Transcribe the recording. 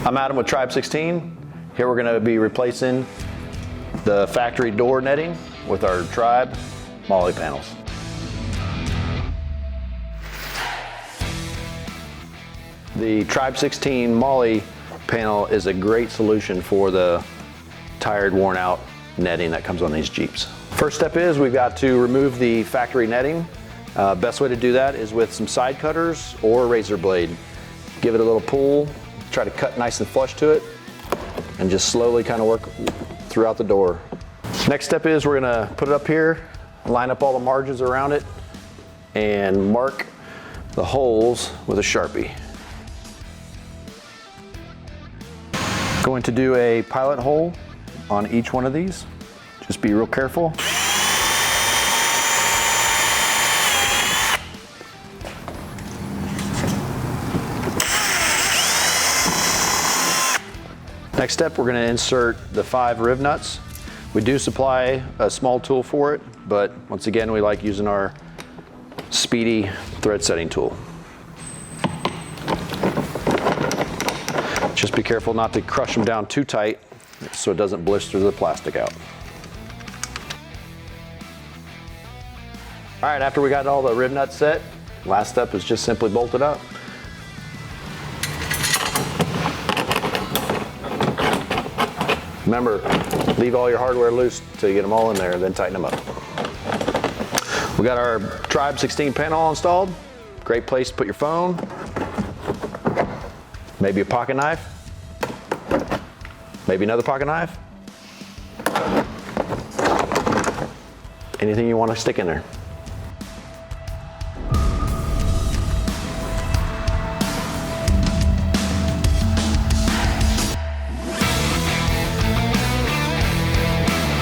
I'm Adam with Tribe-16. Here we're going to be replacing the factory door netting with our Tribe MOLLE panels. The Tribe-16 MOLLE panel is a great solution for the tired, worn out netting that comes on these Jeeps. First step is we've got to remove the factory netting. Best way to do that is with some side cutters or a razor blade. Give it a little pull, try to cut nice and flush to it, and just slowly kind of work throughout the door. Next step is we're gonna put it up here, line up all the margins around it, and mark the holes with a Sharpie. Going to do a pilot hole on each one of these. Just be real careful. Next step, we're going to insert the 5 riv nuts. We do supply a small tool for it, but once again, we like using our speedy thread setting tool. Just be careful not to crush them down too tight so it doesn't blister the plastic out. All right, after we got all the rib nuts set, last step is just simply bolt it up. Remember, leave all your hardware loose till you get them all in there, then tighten them up. We got our Tribe-16 panel installed. Great place to put your phone, maybe a pocket knife, maybe another pocket knife. Anything you want to stick in there.